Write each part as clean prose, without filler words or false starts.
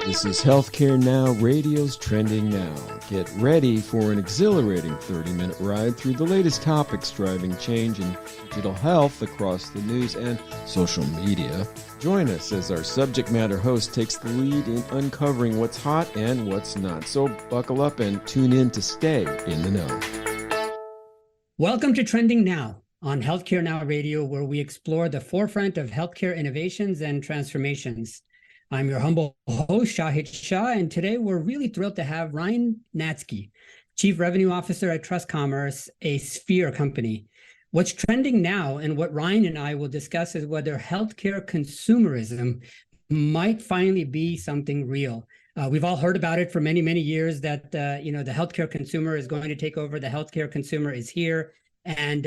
This is Healthcare Now Radio's Trending Now. Get ready for an exhilarating 30-minute ride through the latest topics driving change in digital health across the news and social media. Join us as our subject matter host takes the lead in uncovering what's hot and what's not. So buckle up and tune in to stay in the know. Welcome to Trending Now on Healthcare Now Radio, where we explore the forefront of healthcare innovations and transformations. I'm your humble host, Shahid Shah, and today we're really thrilled to have Ryne Natzke, Chief Revenue Officer at TrustCommerce, a Sphere company. What's trending now and what Ryne and I will discuss is whether healthcare consumerism might finally be something real. We've all heard about it for many, many years that, the healthcare consumer is going to take over. The healthcare consumer is here. And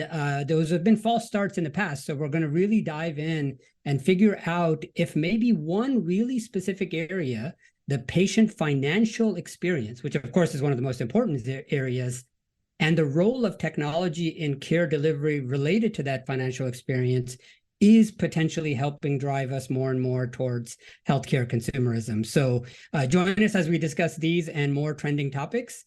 those have been false starts in the past. So we're going to really dive in and figure out if maybe one really specific area, the patient financial experience, which of course is one of the most important areas, and the role of technology in care delivery related to that financial experience is potentially helping drive us more and more towards healthcare consumerism. So join us as we discuss these and more trending topics.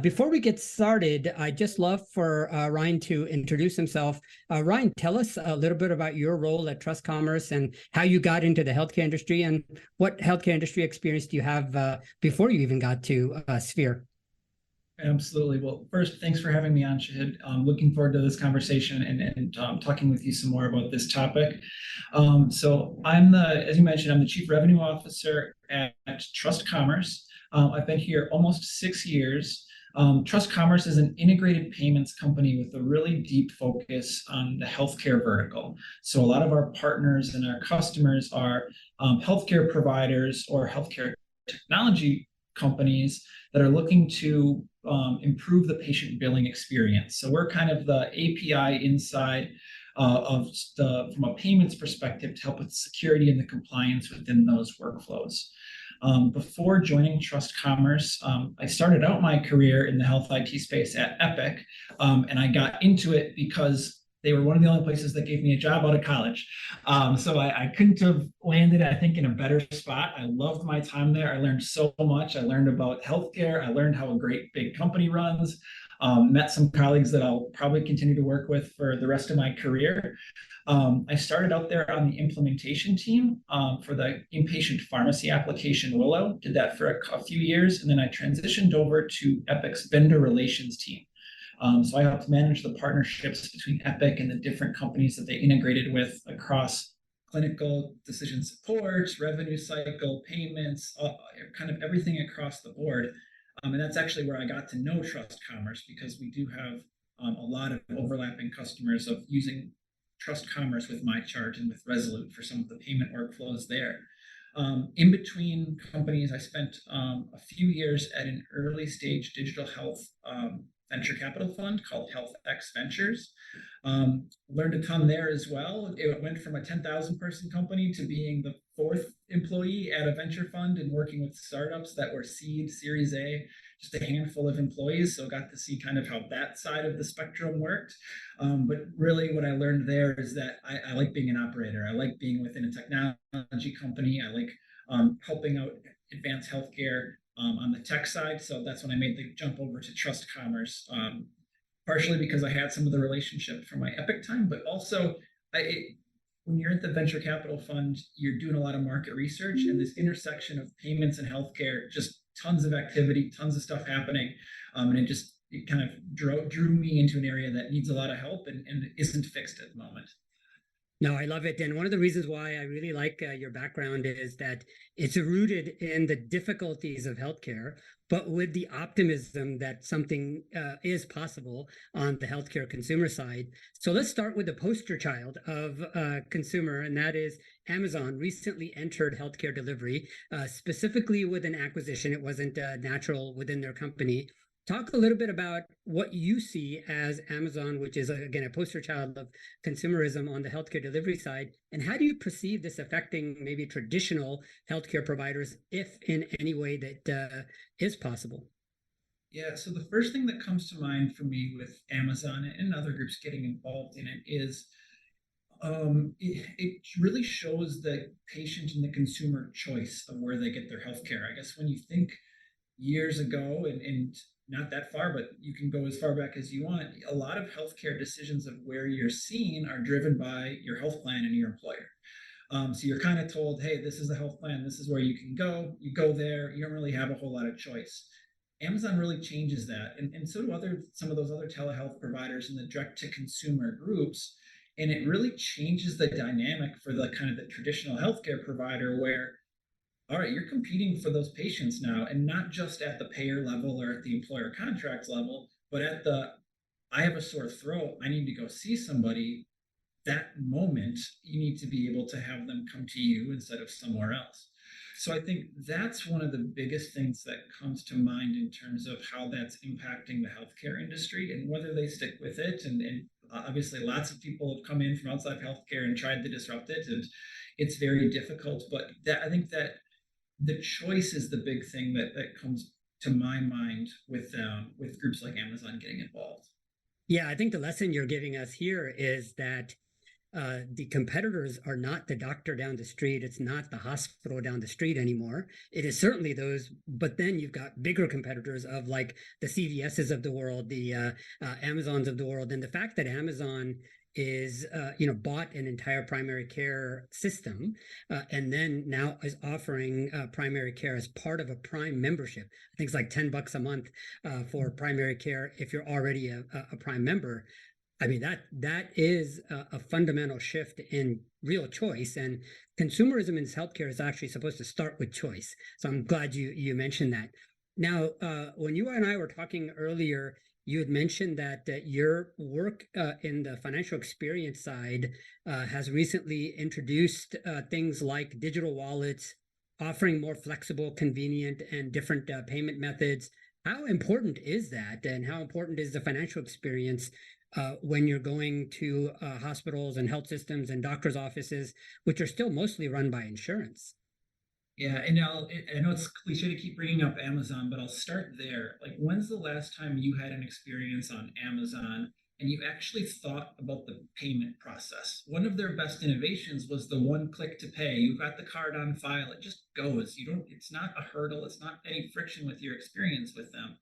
Before we get started, I'd just love for Ryne to introduce himself. Ryne, tell us a little bit about your role at TrustCommerce and how you got into the healthcare industry, and what healthcare industry experience do you have before you even got to Sphere? Absolutely. Well, first, thanks for having me on, Shahid. Looking forward to this conversation and talking with you some more about this topic. So as you mentioned, I'm the Chief Revenue Officer at TrustCommerce. I've been here almost 6 years. TrustCommerce is an integrated payments company with a really deep focus on the healthcare vertical. So a lot of our partners and our customers are healthcare providers or healthcare technology companies that are looking to improve the patient billing experience. So we're kind of the API inside from a payments perspective to help with security and the compliance within those workflows. Before joining TrustCommerce, I started out my career in the health IT space at Epic, and I got into it because they were one of the only places that gave me a job out of college. So I couldn't have landed, I think, in a better spot. I loved my time there. I learned so much. I learned about healthcare. I learned how a great big company runs. Met some colleagues that I'll probably continue to work with for the rest of my career. I started out there on the implementation team for the inpatient pharmacy application Willow. Did that for a few years, and then I transitioned over to Epic's vendor relations team. So I helped manage the partnerships between Epic and the different companies that they integrated with across clinical decision support, revenue cycle, payments, kind of everything across the board. And that's actually where I got to know TrustCommerce, because we do have a lot of overlapping customers of using TrustCommerce with MyChart and with Resolute for some of the payment workflows there. In between companies, I spent a few years at an early stage digital health venture capital fund called HealthX Ventures. Learned a ton there as well. It went from a 10,000 person company to being the 4th employee at a venture fund and working with startups that were seed, Series A, just a handful of employees. So got to see kind of how that side of the spectrum worked. But really what I learned there is that I like being an operator. I like being within a technology company. I like helping out advanced healthcare on the tech side. So that's when I made the jump over to TrustCommerce, partially because I had some of the relationship from my Epic time, but also when you're at the venture capital fund, you're doing a lot of market research, and this intersection of payments and healthcare, just tons of activity, tons of stuff happening. And it kind of drew me into an area that needs a lot of help and isn't fixed at the moment. No, I love it. And one of the reasons why I really like your background is that it's rooted in the difficulties of healthcare, but with the optimism that something is possible on the healthcare consumer side. So let's start with the poster child of consumer, and that is Amazon recently entered healthcare delivery, specifically with an acquisition. It wasn't natural within their company. Talk a little bit about what you see as Amazon, which is, again, a poster child of consumerism on the healthcare delivery side. And how do you perceive this affecting maybe traditional healthcare providers, if in any way that is possible? Yeah, so the first thing that comes to mind for me with Amazon and other groups getting involved in it is It really shows the patient and the consumer choice of where they get their healthcare. I guess when you think years ago and not that far, but you can go as far back as you want, a lot of healthcare decisions of where you're seen are driven by your health plan and your employer. So you're kind of told, hey, this is the health plan, this is where you can go. You go there, you don't really have a whole lot of choice. Amazon really changes that, and so do some of those other telehealth providers and the direct to consumer groups. And it really changes the dynamic for the kind of the traditional healthcare provider where, all right, you're competing for those patients now, and not just at the payer level or at the employer contracts level, but at the I have a sore throat, I need to go see somebody. That moment, you need to be able to have them come to you instead of somewhere else. So I think that's one of the biggest things that comes to mind in terms of how that's impacting the healthcare industry and whether they stick with it. And obviously, lots of people have come in from outside healthcare and tried to disrupt it, and it's very difficult. But I think that the choice is the big thing that comes to my mind with groups like Amazon getting involved. Yeah, I think the lesson you're giving us here is that the competitors are not the doctor down the street. It's not the hospital down the street anymore. It is certainly those, but then you've got bigger competitors of like the CVSs of the world, the Amazons of the world, and the fact that Amazon is bought an entire primary care system and then now is offering primary care as part of a Prime membership. I think it's like $10 a month for primary care if you're already a Prime member. I mean, that is a fundamental shift in real choice, and consumerism in healthcare is actually supposed to start with choice. So I'm glad you mentioned that. Now, when you and I were talking earlier, you had mentioned that your work in the financial experience side has recently introduced things like digital wallets, offering more flexible, convenient, and different payment methods. How important is that, and how important is the financial experience when you're going to hospitals and health systems and doctors' offices, which are still mostly run by insurance? Yeah, and I know it's cliche to keep bringing up Amazon, but I'll start there. Like, when's the last time you had an experience on Amazon and you actually thought about the payment process? One of their best innovations was the one click to pay. You've got the card on file, it just goes. It's not a hurdle, it's not any friction with your experience with them.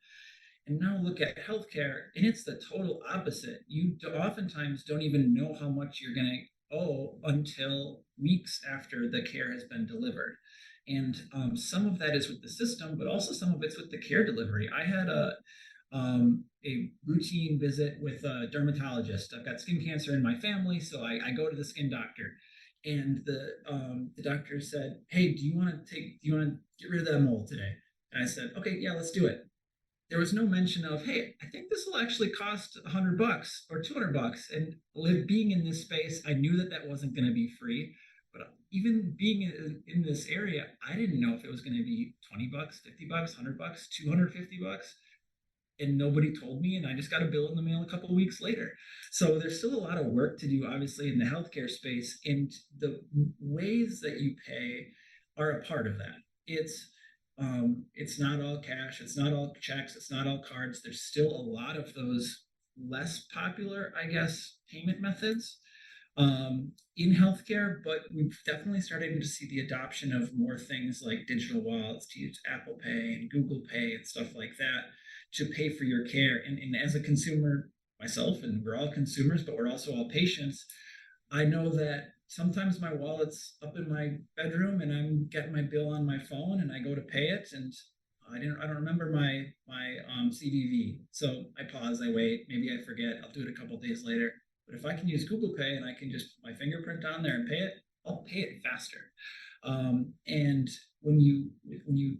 And now look at healthcare, and it's the total opposite. You oftentimes don't even know how much you're going to owe until weeks after the care has been delivered. And some of that is with the system, but also some of it's with the care delivery. I had a routine visit with a dermatologist. I've got skin cancer in my family, so I go to the skin doctor. And the doctor said, "Hey, do you want to get rid of that mole today?" And I said, "Okay, yeah, let's do it." There was no mention of, hey, I think this will actually cost $100 or $200. And being in this space, I knew that wasn't going to be free. But even being in this area, I didn't know if it was going to be $20, $50, $100, $250. And nobody told me, and I just got a bill in the mail a couple of weeks later. So there's still a lot of work to do, obviously, in the healthcare space, and the ways that you pay are a part of that. It's not all cash, it's not all checks, it's not all cards. There's still a lot of those less popular, I guess, payment methods in healthcare, but we've definitely started to see the adoption of more things like digital wallets, to use Apple Pay and Google Pay and stuff like that to pay for your care. And as a consumer myself, and we're all consumers, but we're also all patients, I know that sometimes my wallet's up in my bedroom and I'm getting my bill on my phone and I go to pay it and I don't remember my CVV. So I pause, I wait, maybe I forget, I'll do it a couple days later. But if I can use Google Pay and I can just put my fingerprint on there and pay it, I'll pay it faster. And when you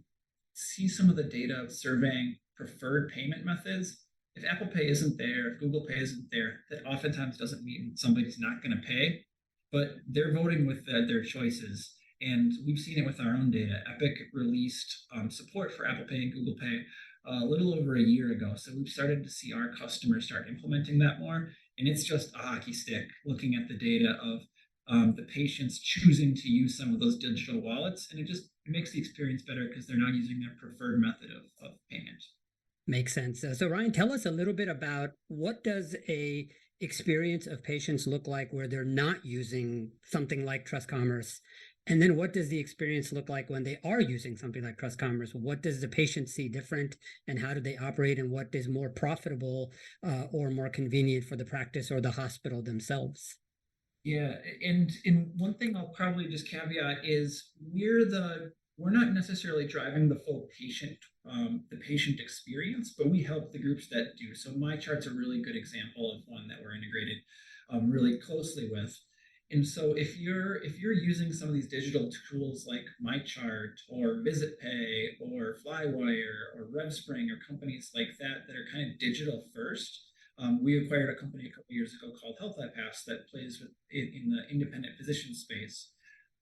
see some of the data surveying preferred payment methods, if Apple Pay isn't there, if Google Pay isn't there, that oftentimes doesn't mean somebody's not going to pay, but they're voting with their choices. And we've seen it with our own data. Epic released support for Apple Pay and Google Pay a little over a year ago. So we've started to see our customers start implementing that more. And it's just a hockey stick looking at the data of the patients choosing to use some of those digital wallets. And it makes the experience better because they're now using their preferred method of payment. Makes sense. So Ryne, tell us a little bit about what does a experience of patients look like where they're not using something like TrustCommerce? And then what does the experience look like when they are using something like TrustCommerce? What does the patient see different, and how do they operate, and what is more profitable or more convenient for the practice or the hospital themselves? Yeah, and one thing I'll probably just caveat is we're not necessarily driving the patient experience, but we help the groups that do. So my chart's a really good example of one that we're integrated really closely with. And so if you're using some of these digital tools like MyChart or VisitPay or Flywire or RevSpring or companies like that that are kind of digital first, we acquired a company a couple years ago called Health iPass that plays in the independent physician space.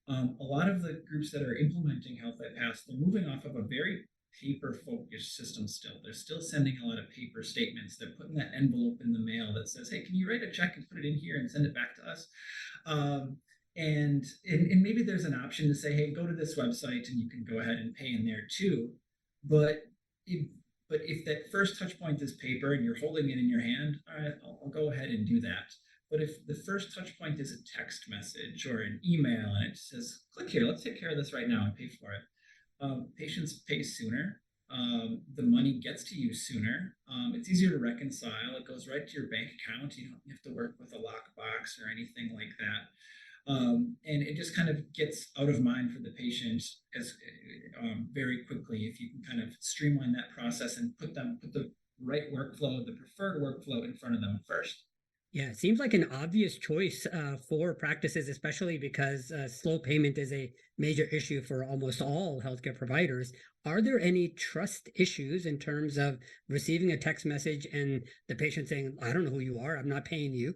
A lot of the groups that are implementing Health iPass, they're moving off of a very paper-focused system still. They're still sending a lot of paper statements. They're putting that envelope in the mail that says, hey, can you write a check and put it in here and send it back to us? And maybe there's an option to say, hey, go to this website and you can go ahead and pay in there too. But if that first touch point is paper and you're holding it in your hand, all right, I'll go ahead and do that. But if the first touch point is a text message or an email and it says, click here, let's take care of this right now and pay for it. Patients pay sooner. The money gets to you sooner. It's easier to reconcile. It goes right to your bank account. You don't have to work with a lockbox or anything like that. And it just kind of gets out of mind for the patient as very quickly if you can kind of streamline that process and put the right workflow, the preferred workflow in front of them first. Yeah, it seems like an obvious choice for practices, especially because slow payment is a major issue for almost all healthcare providers. Are there any trust issues in terms of receiving a text message and the patient saying, I don't know who you are, I'm not paying you,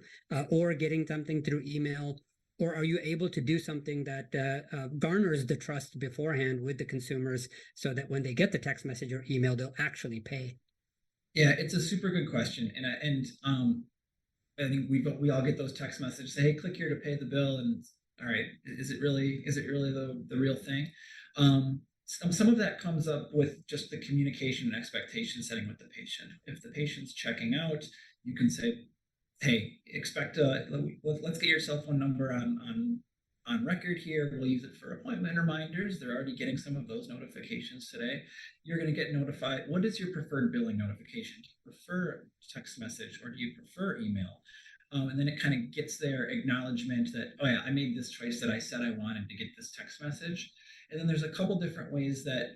or getting something through email? Or are you able to do something that garners the trust beforehand with the consumers so that when they get the text message or email, they'll actually pay? Yeah, it's a super good question. I think we all get those text messages say, hey, click here to pay the bill. And all right, is it really the real thing? Some of that comes up with just the communication and expectation setting with the patient. If the patient's checking out, you can say, hey, let's get your cell phone number on record here. We'll use it for appointment reminders. They're already getting some of those notifications today. You're going to get notified. What is your preferred billing notification? Do you prefer text message or do you prefer email? And then it kind of gets their acknowledgement that, oh yeah, I made this choice that I said I wanted to get this text message. And then there's a couple different ways that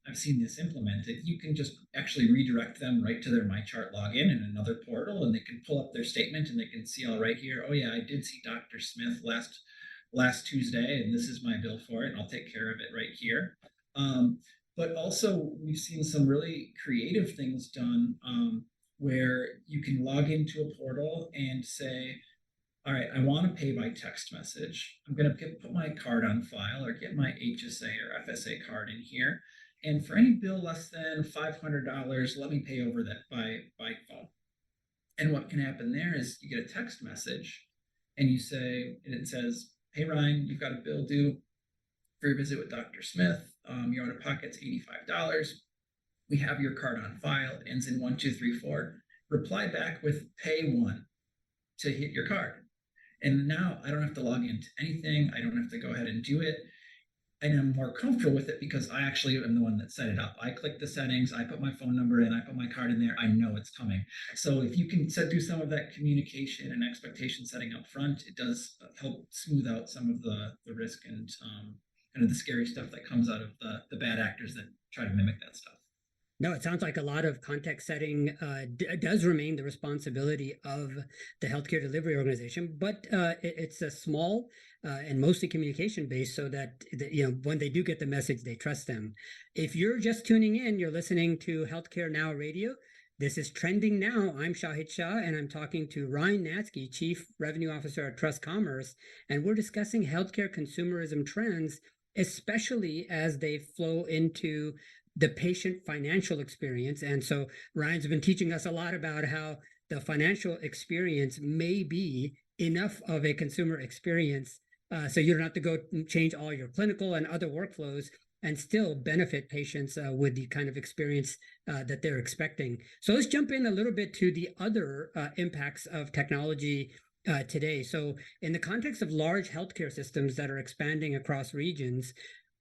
I've seen this implemented. You can just actually redirect them right to their MyChart login in another portal, and they can pull up their statement and they can see all right here, oh yeah, I did see Dr. Smith last Tuesday, and this is my bill for it, and I'll take care of it right here. But also, we've seen some really creative things done where you can log into a portal and say, all right, I want to pay by text message. I'm going to put my card on file or get my HSA or FSA card in here. And for any bill less than $500, let me pay over that by phone. And what can happen there is you get a text message and you say, and it says, hey, Ryne, you've got a bill due for your visit with Dr. Smith. Your out of pocket's $85. We have your card on file. It ends in 1234. Reply back with pay one to hit your card. And now I don't have to log into anything. I don't have to go ahead and do it. And I'm more comfortable with it because I actually am the one that set it up. I click the settings, I put my phone number in, I put my card in there, I know it's coming. So if you can do some of that communication and expectation setting up front, it does help smooth out some of the risk and kind of the scary stuff that comes out of the bad actors that try to mimic that stuff. No, it sounds like a lot of context setting does remain the responsibility of the healthcare delivery organization, but it's a small and mostly communication based, so that when they do get the message, they trust them. If you're just tuning in, you're listening to Healthcare Now Radio. This is Trending Now. I'm Shahid Shah, and I'm talking to Ryne Natzke, Chief Revenue Officer at TrustCommerce, and we're discussing healthcare consumerism trends, especially as they flow into the patient financial experience. And so Ryan's been teaching us a lot about how the financial experience may be enough of a consumer experience so you don't have to go and change all your clinical and other workflows and still benefit patients with the kind of experience that they're expecting. So let's jump in a little bit to the other impacts of technology today. So in the context of large healthcare systems that are expanding across regions,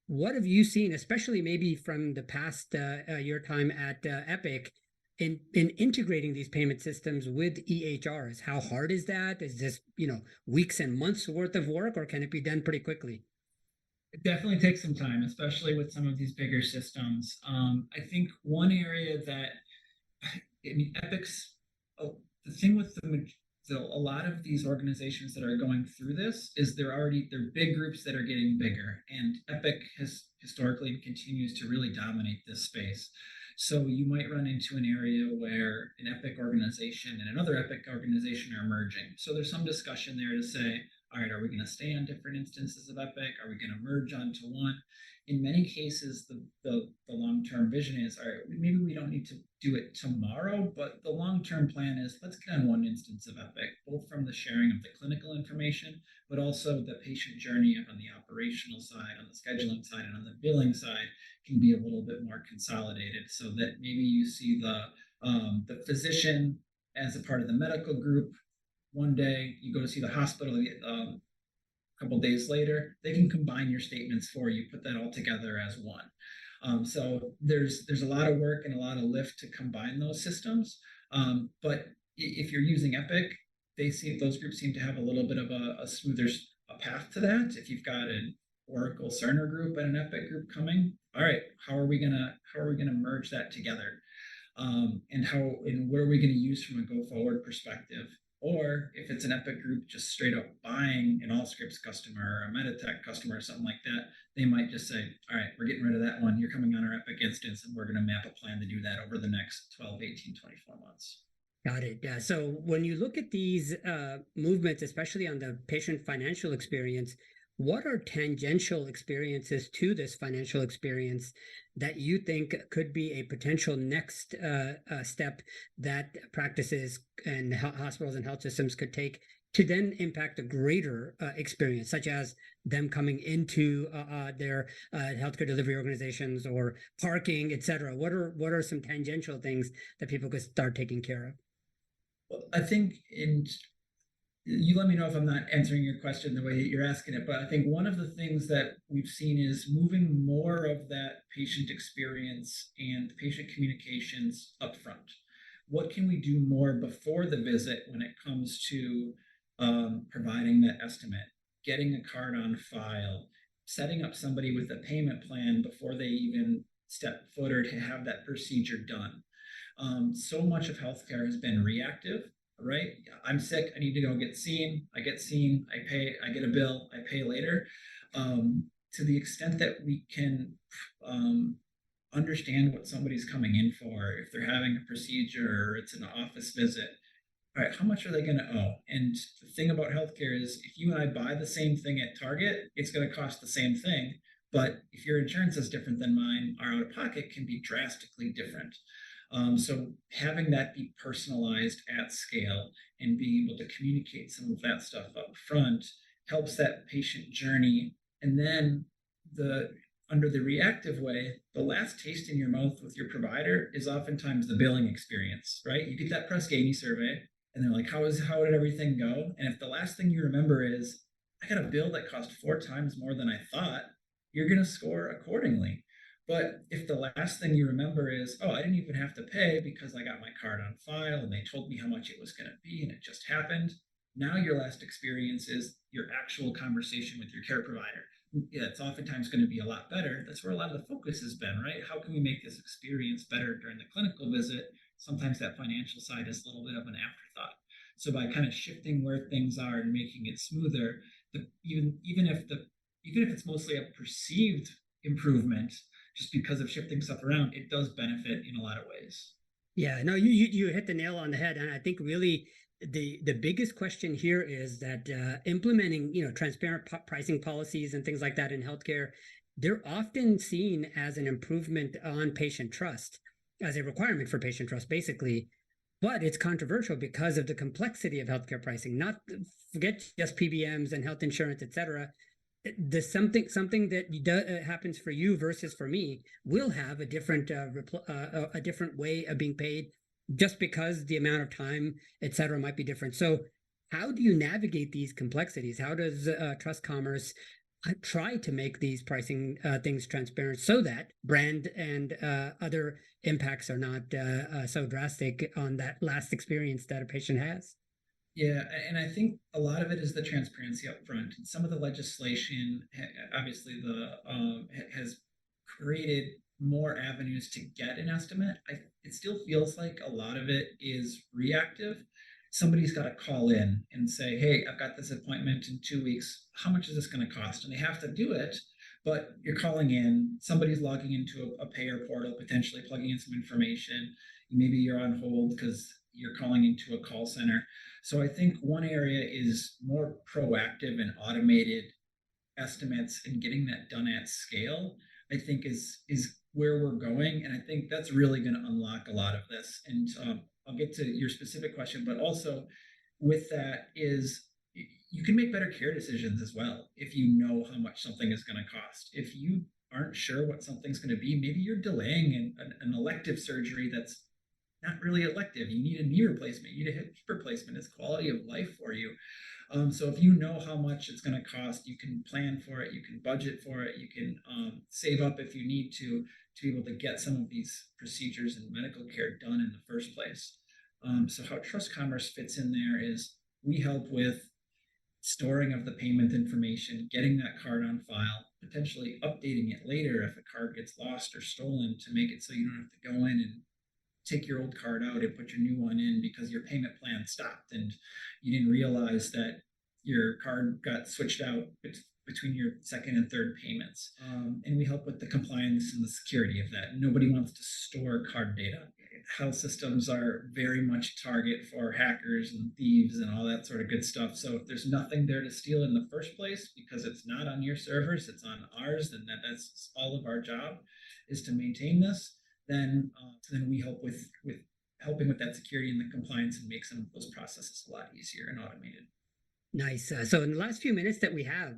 what have you seen, especially maybe from the past your time at Epic, in integrating these payment systems with EHRs? How hard is that? Is this, weeks and months worth of work, or can it be done pretty quickly? It definitely takes some time, especially with some of these bigger systems. I think one area that, I mean, Epic's, the thing with a lot of these organizations that are going through this is they're big groups that are getting bigger, and Epic has historically and continues to really dominate this space. So you might run into an area where an Epic organization and another Epic organization are merging. So there's some discussion there to say, all right, are we going to stay on different instances of Epic? Are we going to merge onto one? In many cases, the long-term vision is, all right, maybe we don't need to do it tomorrow, but the long-term plan is, let's get on one instance of Epic, both from the sharing of the clinical information, but also the patient journey on the operational side, on the scheduling side, and on the billing side can be a little bit more consolidated, so that maybe you see the physician as a part of the medical group. One day you go to see the hospital, a couple days later, they can combine your statements for you, put that all together as one. So there's a lot of work and a lot of lift to combine those systems. But if you're using Epic, those groups seem to have a little bit of a smoother path to that. If you've got an Oracle Cerner group and an Epic group coming, all right, how are we gonna merge that together? And what are we going to use from a go forward perspective? Or if it's an Epic group just straight up buying an Allscripts customer or a Meditech customer or something like that, they might just say, all right, we're getting rid of that one. You're coming on our Epic instance, and we're going to map a plan to do that over the next 12, 18, 24 months. Got it. Yeah. So when you look at these movements, especially on the patient financial experience, what are tangential experiences to this financial experience that you think could be a potential next step that practices and hospitals and health systems could take to then impact a greater experience, such as them coming into their healthcare delivery organizations or parking, et cetera? What are some tangential things that people could start taking care of? Well, I think you let me know if I'm not answering your question the way you're asking it, but I think one of the things that we've seen is moving more of that patient experience and patient communications upfront. What can we do more before the visit when it comes to providing that estimate, getting a card on file, setting up somebody with a payment plan before they even step foot or to have that procedure done? So much of healthcare has been reactive, right? I'm sick, I need to go get seen. I get seen, I pay, I get a bill, I pay later. To the extent that we can understand what somebody's coming in for, if they're having a procedure or it's an office visit, all right, how much are they going to owe? And the thing about healthcare is, if you and I buy the same thing at Target, it's going to cost the same thing. But if your insurance is different than mine, our out-of-pocket can be drastically different. So having that be personalized at scale and being able to communicate some of that stuff up front helps that patient journey. And then under the reactive way, the last taste in your mouth with your provider is oftentimes the billing experience, right? You get that Press Ganey survey and they're like, how did everything go? And if the last thing you remember is, I got a bill that cost 4 times more than I thought, you're going to score accordingly. But if the last thing you remember is, oh, I didn't even have to pay because I got my card on file and they told me how much it was going to be and it just happened. Now your last experience is your actual conversation with your care provider. Yeah, it's oftentimes going to be a lot better. That's where a lot of the focus has been, right? How can we make this experience better during the clinical visit? Sometimes that financial side is a little bit of an afterthought. So by kind of shifting where things are and making it smoother, even if it's mostly a perceived improvement, just because of shifting stuff around, it does benefit in a lot of ways. Yeah, no, you hit the nail on the head, and I think really the biggest question here is that implementing transparent pricing policies and things like that in healthcare, they're often seen as an improvement on patient trust, as a requirement for patient trust, basically. but it's controversial because of the complexity of healthcare pricing. Not forget just PBMs and health insurance, et cetera. The something that happens for you versus for me will have a different way of being paid, just because the amount of time, et cetera, might be different. So, how do you navigate these complexities? How does TrustCommerce try to make these pricing things transparent so that brand and other impacts are not so drastic on that last experience that a patient has? Yeah, and I think a lot of it is the transparency up front. Some of the legislation, obviously, has created more avenues to get an estimate. It still feels like a lot of it is reactive. Somebody's got to call in and say, "Hey, I've got this appointment in 2 weeks. How much is this going to cost?" And they have to do it, but you're calling in. Somebody's logging into a payer portal, potentially plugging in some information. Maybe you're on hold because you're calling into a call center. So I think one area is more proactive and automated estimates and getting that done at scale. I think is where we're going, and I think that's really going to unlock a lot of this. And I'll get to your specific question, but also with that is you can make better care decisions as well if you know how much something is going to cost. If you aren't sure what something's going to be, maybe you're delaying an elective surgery that's not really elective. You need a knee replacement, you need a hip replacement. It's quality of life for you. So if you know how much it's going to cost, you can plan for it, you can budget for it, you can save up if you need to be able to get some of these procedures and medical care done in the first place. So how TrustCommerce fits in there is we help with storing of the payment information, getting that card on file, potentially updating it later if a card gets lost or stolen to make it so you don't have to go in and take your old card out and put your new one in because your payment plan stopped and you didn't realize that your card got switched out between your second and third payments. And we help with the compliance and the security of that. Nobody wants to store card data. Health systems are very much a target for hackers and thieves and all that sort of good stuff. So if there's nothing there to steal in the first place because it's not on your servers, it's on ours, then that's all of our job is to maintain this. Then we help with helping with that security and the compliance and make some of those processes a lot easier and automated. Nice. So in the last few minutes that we have,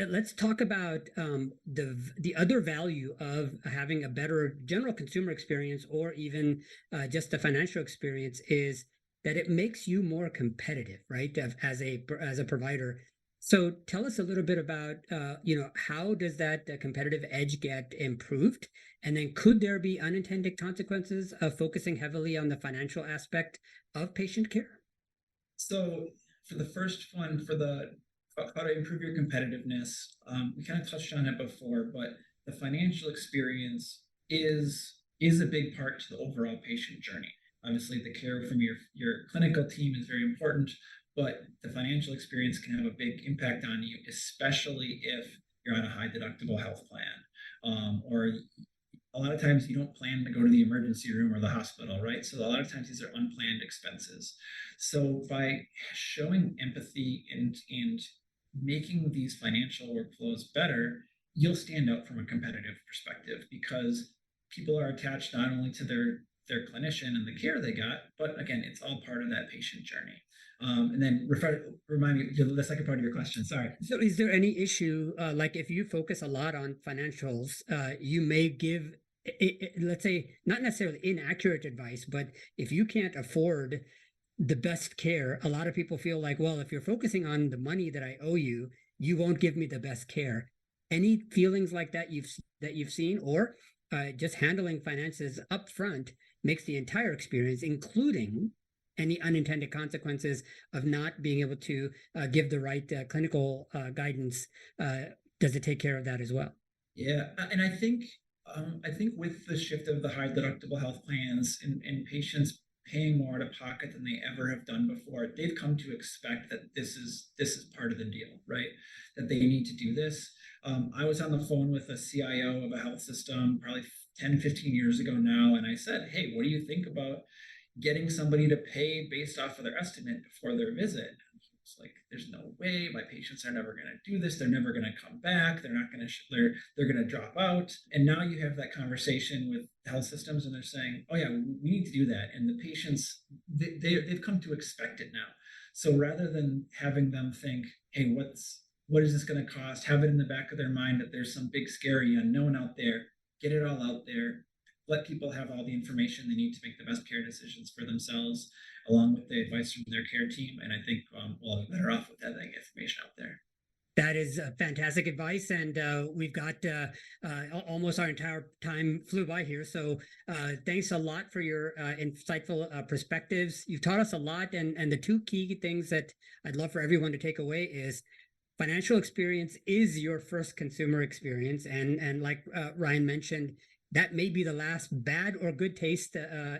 let's talk about the other value of having a better general consumer experience, or even just a financial experience, is that it makes you more competitive, right? As a provider. So tell us a little bit about how does that competitive edge get improved, and then could there be unintended consequences of focusing heavily on the financial aspect of patient care? So for the first one, for the how to improve your competitiveness, we kind of touched on it before, but the financial experience is a big part to the overall patient journey. Obviously, the care from your clinical team is very important, but the financial experience can have a big impact on you, especially if you're on a high deductible health plan, or a lot of times you don't plan to go to the emergency room or the hospital, right? So a lot of times these are unplanned expenses. So by showing empathy and making these financial workflows better, you'll stand out from a competitive perspective because people are attached not only to their clinician and the care they got, but again, it's all part of that patient journey. And then remind me the second part of your question. Sorry. So is there any issue, like if you focus a lot on financials, you may give, let's say, not necessarily inaccurate advice, but if you can't afford the best care, a lot of people feel like, well, if you're focusing on the money that I owe you, you won't give me the best care. Any feelings like that you've seen, or just handling finances up front makes the entire experience, including any unintended consequences of not being able to give the right clinical guidance, does it take care of that as well? Yeah, and I think with the shift of the high deductible health plans and patients paying more out of pocket than they ever have done before, they've come to expect that this is part of the deal, right? That they need to do this. I was on the phone with a CIO of a health system probably 10, 15 years ago now, and I said, hey, what do you think about getting somebody to pay based off of their estimate before their visit? It's like, there's no way, my patients are never going to do this. They're never going to come back. They're not going to, they're going to drop out. And now you have that conversation with health systems and they're saying, oh yeah, we need to do that. And the patients, they've come to expect it now. So rather than having them think, hey, what is this going to cost? Have it in the back of their mind that there's some big scary unknown out there. Get it all out there. Let people have all the information they need to make the best care decisions for themselves, along with the advice from their care team. And I think we'll be better off with having information out there. That is fantastic advice, and we've got almost our entire time flew by here. So thanks a lot for your insightful perspectives. You've taught us a lot, and the two key things that I'd love for everyone to take away is financial experience is your first consumer experience, and like Ryne mentioned, that may be the last bad or good taste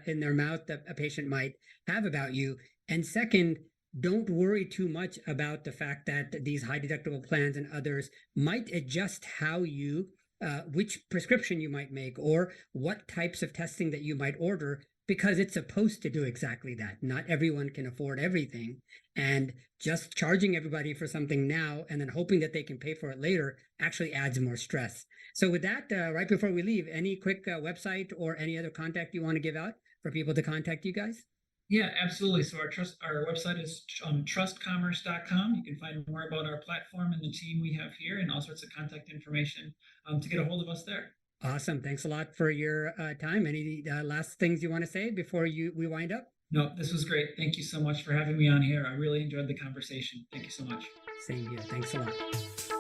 in their mouth that a patient might have about you. And second, don't worry too much about the fact that these high deductible plans and others might adjust how you, which prescription you might make or what types of testing that you might order, because it's supposed to do exactly that. Not everyone can afford everything. And just charging everybody for something now and then hoping that they can pay for it later actually adds more stress. So with that, right before we leave, any quick website or any other contact you want to give out for people to contact you guys? Yeah, absolutely. So our website is TrustCommerce.com. You can find more about our platform and the team we have here and all sorts of contact information to get a hold of us there. Awesome. Thanks a lot for your time. Any last things you want to say before we wind up? No, this was great. Thank you so much for having me on here. I really enjoyed the conversation. Thank you so much. Same here. Thanks a lot.